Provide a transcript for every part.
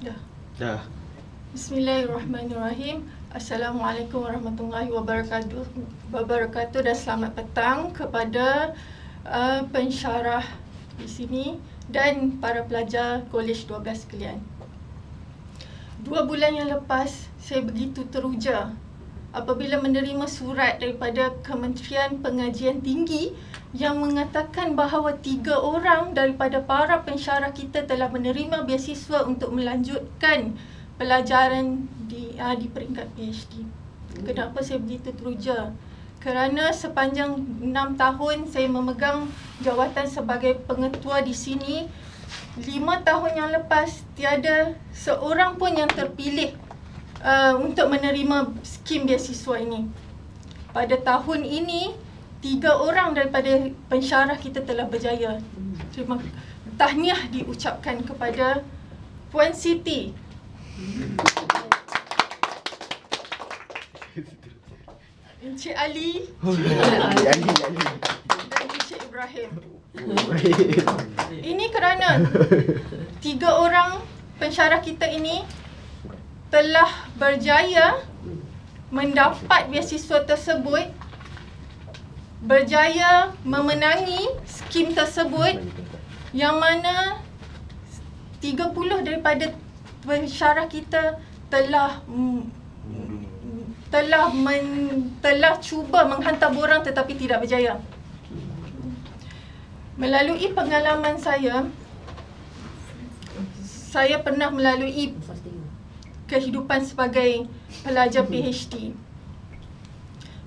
Dah. Dah. Bismillahirrahmanirrahim. Assalamualaikum warahmatullahi wabarakatuh dan selamat petang kepada pensyarah di sini dan para pelajar Kolej 12 sekalian. 2 bulan yang lepas, saya begitu teruja apabila menerima surat daripada Kementerian Pengajian Tinggi yang mengatakan bahawa 3 orang daripada para pensyarah kita telah menerima beasiswa untuk melanjutkan pelajaran di peringkat PhD. Kenapa saya begitu teruja? Kerana sepanjang 6 tahun saya memegang jawatan sebagai pengetua di sini, 5 tahun yang lepas tiada seorang pun yang terpilih untuk menerima skim beasiswa ini. Pada tahun ini, 3 orang daripada pensyarah kita telah berjaya. Tahniah diucapkan kepada Puan Siti, Encik Ali dan Encik Ibrahim. Ini kerana 3 orang pensyarah kita ini telah berjaya mendapat beasiswa tersebut, berjaya memenangi skim tersebut, yang mana 30 daripada pensyarah kita telah cuba menghantar borang tetapi tidak berjaya. Melalui pengalaman saya pernah melalui kehidupan sebagai pelajar PhD.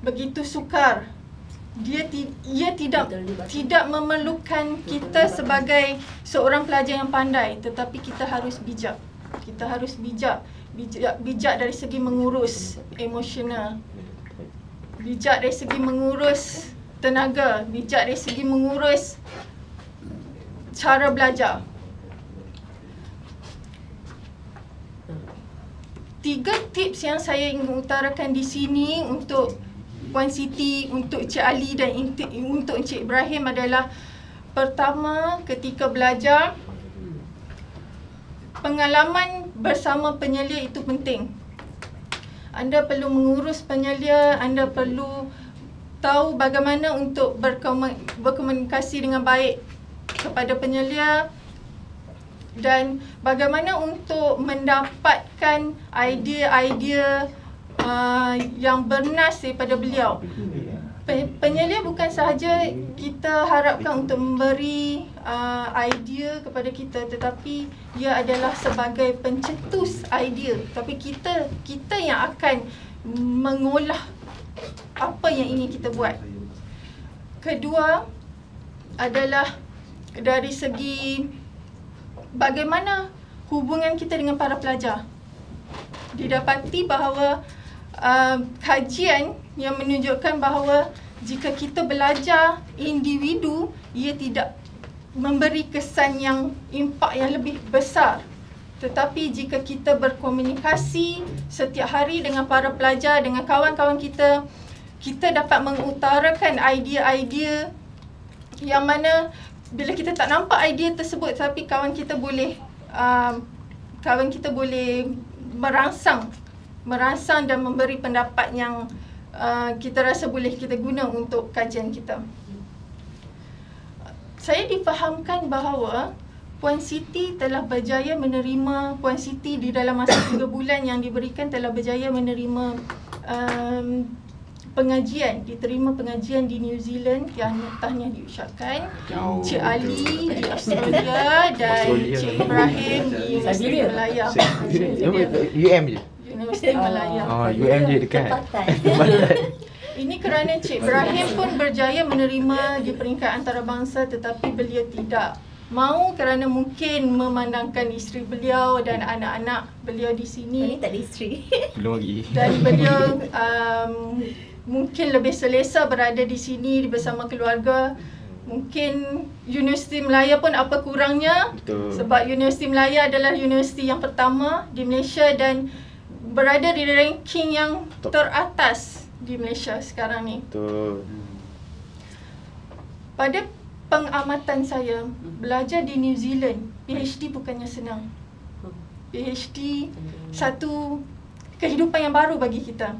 Begitu sukar. Ia tidak memerlukan kita sebagai seorang pelajar yang pandai, tetapi kita harus bijak. Kita harus bijak dari segi mengurus emosional, bijak dari segi mengurus tenaga, bijak dari segi mengurus cara belajar. 3 tips yang saya ingin utarakan di sini untuk Puan Siti, untuk Encik Ali dan untuk Encik Ibrahim adalah: pertama, ketika belajar, pengalaman bersama penyelia itu penting. Anda perlu mengurus penyelia, anda perlu tahu bagaimana untuk berkomunikasi dengan baik kepada penyelia dan bagaimana untuk mendapatkan idea-idea yang bernas daripada beliau. Penyelia bukan sahaja kita harapkan untuk memberi idea kepada kita, tetapi ia adalah sebagai pencetus idea. Tapi kita yang akan mengolah apa yang ingin kita buat. Kedua adalah dari segi bagaimana hubungan kita dengan para pelajar. Didapati bahawa kajian yang menunjukkan bahawa jika kita belajar individu, ia tidak memberi kesan yang impak yang lebih besar. Tetapi jika kita berkomunikasi setiap hari dengan para pelajar, dengan kawan-kawan kita, kita dapat mengutarakan idea-idea yang mana bila kita tak nampak idea tersebut, tapi kawan kita boleh merangsang dan memberi pendapat yang kita rasa boleh kita guna untuk kajian kita. Saya difahamkan bahawa Puan Siti telah berjaya menerima, Puan Siti di dalam masa 3 bulan yang diberikan telah berjaya menerima diterima pengajian di New Zealand. Yang tahniah diucapkan. Cik Ali di Australia dan Cik Ibrahim di Universiti Malaya. UM je? Universiti Malaya. UM je dekat. Ini kerana Cik Ibrahim pun berjaya menerima di peringkat antarabangsa, tetapi beliau tidak mahu kerana mungkin memandangkan isteri beliau dan anak-anak beliau di sini. Ini tak ada isteri. Belum lagi. Dan beliau mungkin lebih selesa berada di sini bersama keluarga. Mungkin Universiti Malaya pun apa kurangnya. Betul. Sebab Universiti Malaya adalah universiti yang pertama di Malaysia dan berada di ranking yang teratas di Malaysia sekarang ni. Betul. Pada pengamatan saya, belajar di New Zealand, PhD bukannya senang. PhD, satu kehidupan yang baru bagi kita.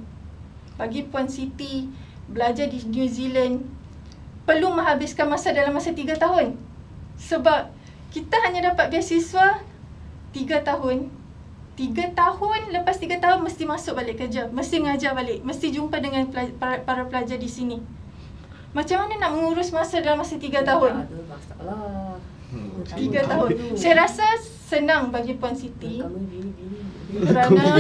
Bagi Puan Siti, belajar di New Zealand perlu menghabiskan masa dalam masa 3 tahun. Sebab kita hanya dapat beasiswa 3 tahun. 3 tahun, lepas 3 tahun mesti masuk balik kerja, mesti mengajar balik, mesti jumpa dengan para pelajar di sini. Macam mana nak mengurus masa dalam masa 3 tahun? 3 tahun. Saya rasa senang bagi Puan Siti kerana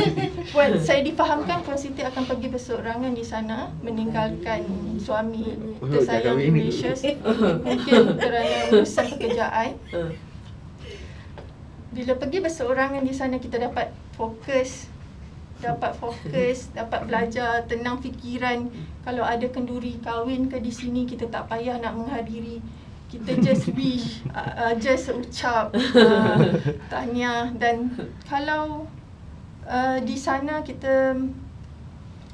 saya difahamkan Puan Siti akan pergi berseorangan di sana, meninggalkan suami tersayang di Malaysia, mungkin kerana urusan pekerjaan. Bila pergi berseorangan di sana, kita dapat fokus, dapat belajar, tenang fikiran. Kalau ada kenduri kahwin ke di sini, kita tak payah nak menghadiri. Kita just wish, just ucap tahniah. Dan kalau di sana kita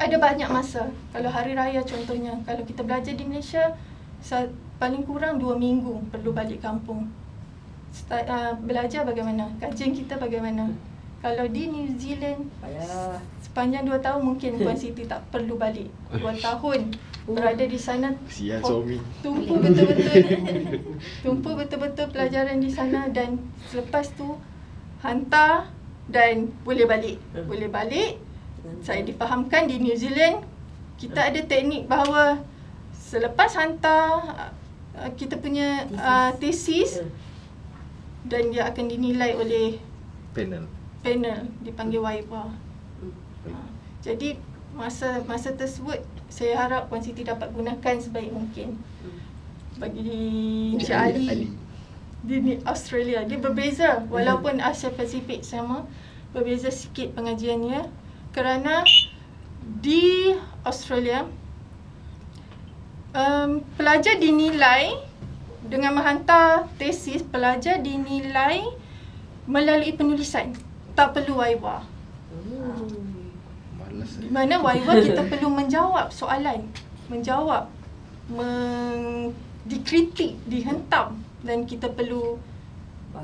ada banyak masa. Kalau hari raya contohnya, kalau kita belajar di Malaysia, paling kurang 2 minggu perlu balik kampung. Belajar bagaimana, kajian kita bagaimana. Kalau di New Zealand, sepanjang 2 tahun mungkin Puan Siti tak perlu balik. 2 tahun berada di sana, tumpu betul-betul pelajaran di sana, dan selepas tu hantar dan boleh balik. Saya difahamkan di New Zealand kita ada teknik bahawa selepas hantar kita punya tesis, dan dia akan dinilai oleh panel dipanggil Waiba. Jadi masa tersebut saya harap Puan Siti dapat gunakan sebaik mungkin. Bagi Encik Ali di Australia, dia berbeza walaupun Asia Pasifik sama, berbeza sikit pengajiannya kerana di Australia pelajar dinilai dengan menghantar tesis, pelajar dinilai melalui penulisan, tak perlu Waiba. Di mana Waiba kita perlu menjawab soalan, dikritik, dihentam, dan kita perlu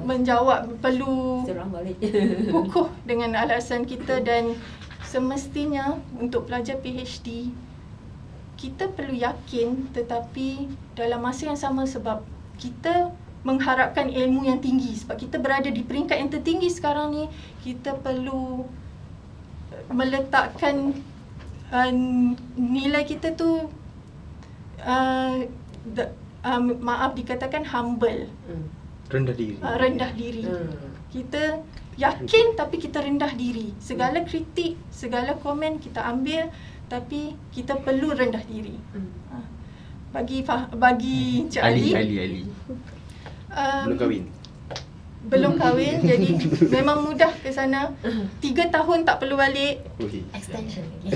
menjawab, perlu kukuh dengan alasan kita. Dan semestinya untuk pelajar PhD kita perlu yakin, tetapi dalam masa yang sama, sebab kita mengharapkan ilmu yang tinggi, sebab kita berada di peringkat yang tertinggi sekarang ni, kita perlu meletakkan nilai kita tu maaf dikatakan humble, rendah diri. Kita yakin tapi kita rendah diri. Segala kritik, segala komen kita ambil, tapi kita perlu rendah diri. Bagi Encik Ali belum kahwin, jadi memang mudah ke sana. 3 tahun tak perlu balik, Extension lagi.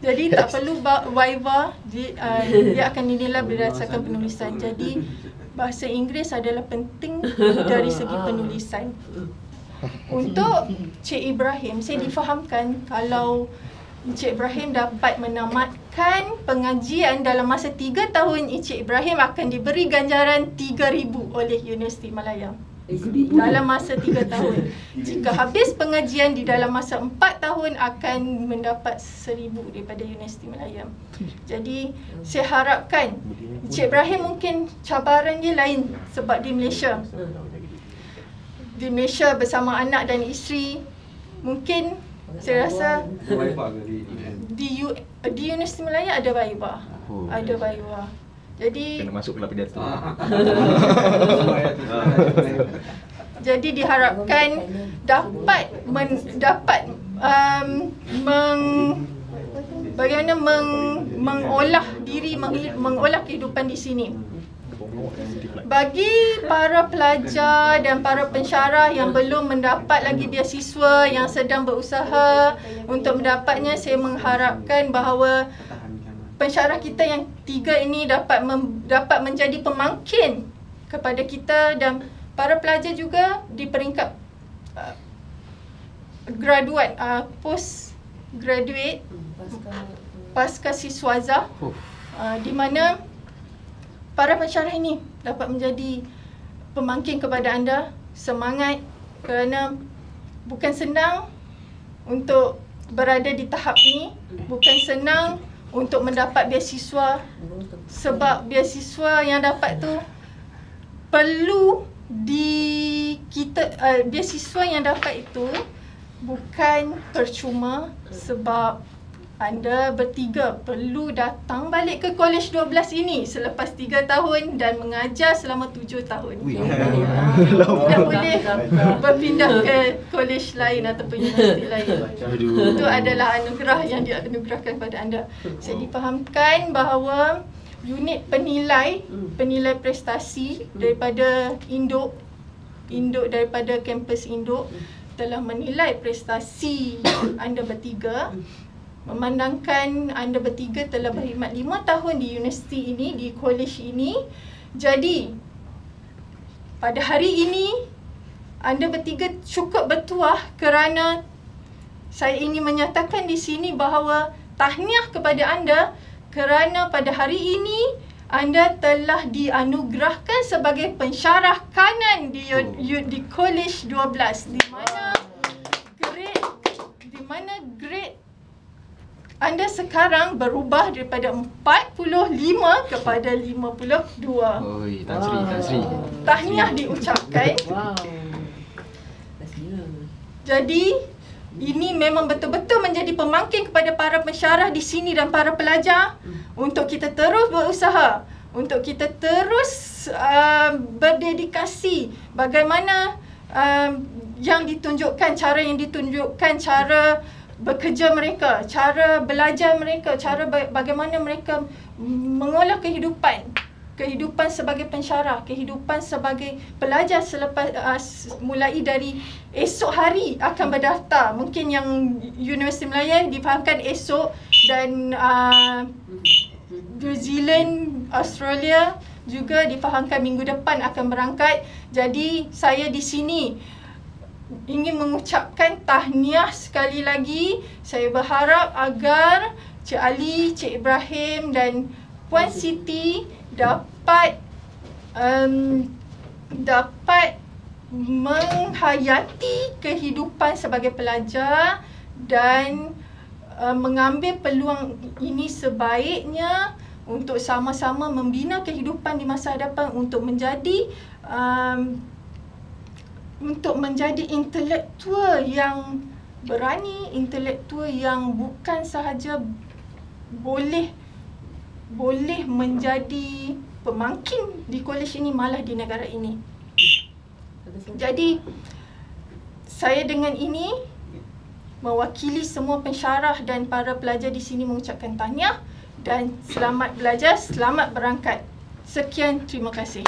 jadi tak perlu Waiba. Dia akan dinilai berdasarkan penulisan. Jadi bahasa Inggeris adalah penting dari segi penulisan. Untuk Cik Ibrahim, saya difahamkan kalau Encik Ibrahim dapat menamatkan pengajian dalam masa 3 tahun, Encik Ibrahim akan diberi ganjaran 3,000 oleh Universiti Malaya. Dalam masa 3 tahun. Jika habis pengajian di dalam masa 4 tahun, akan mendapat 1,000 daripada Universiti Malaya. Jadi saya harapkan Encik Ibrahim, mungkin cabaran dia lain sebab di Malaysia. Di Malaysia bersama anak dan isteri, mungkin saya rasa di Universiti Malaya ada Waiba. Ada Waiba. Jadi kena masuk kelab pidato. Jadi diharapkan bagaimana mengolah diri, mengolah kehidupan di sini. Bagi para pelajar dan para pensyarah yang belum mendapat lagi beasiswa, yang sedang berusaha untuk mendapatnya, saya mengharapkan bahawa pensyarah kita yang 3 ini dapat menjadi pemangkin kepada kita, dan para pelajar juga di peringkat graduate, post graduate, pasca siswaza, di mana para pensyarah ini dapat menjadi pemangkin kepada anda. Semangat, kerana bukan senang untuk berada di tahap ni, bukan senang untuk mendapat beasiswa, sebab beasiswa yang dapat tu perlu beasiswa yang dapat itu bukan percuma, sebab anda bertiga perlu datang balik ke Kolej 12 ini selepas 3 tahun dan mengajar selama 7 tahun. Tidak boleh berpindah ke kolej lain ataupun universiti lain. Itu adalah anugerah yang dianugerahkan kepada anda. Saya difahamkan bahawa unit penilai prestasi daripada Induk daripada kampus Induk telah menilai prestasi anda bertiga, memandangkan anda bertiga telah berkhidmat 5 tahun di universiti ini, di kolej ini. Jadi pada hari ini anda bertiga cukup bertuah kerana saya ingin menyatakan di sini bahawa tahniah kepada anda kerana pada hari ini anda telah dianugerahkan sebagai pensyarah kanan di Kolej 12, di mana grade anda sekarang berubah daripada 45 kepada 52. Oi, Tan Sri. Tahniah diucapkan. Jadi ini memang betul-betul menjadi pemangkin kepada para pensyarah di sini dan para pelajar untuk kita terus berusaha, untuk kita terus berdedikasi bagaimana yang ditunjukkan, cara bekerja mereka, cara belajar mereka, cara bagaimana mereka mengolah kehidupan sebagai pensyarah, kehidupan sebagai pelajar selepas mulai dari esok hari akan berdaftar. Mungkin yang Universiti Melayu difahamkan esok, dan New Zealand, Australia juga difahamkan minggu depan akan berangkat. Jadi saya di sini ingin mengucapkan tahniah sekali lagi. Saya berharap agar Cik Ali, Cik Ibrahim dan Puan Siti dapat menghayati kehidupan sebagai pelajar dan mengambil peluang ini sebaiknya untuk sama-sama membina kehidupan di masa hadapan untuk menjadi intelektual yang berani, intelektual yang bukan sahaja boleh menjadi pemangkin di kolej ini, malah di negara ini. Jadi saya dengan ini mewakili semua pensyarah dan para pelajar di sini mengucapkan tahniah dan selamat belajar, selamat berangkat. Sekian, terima kasih.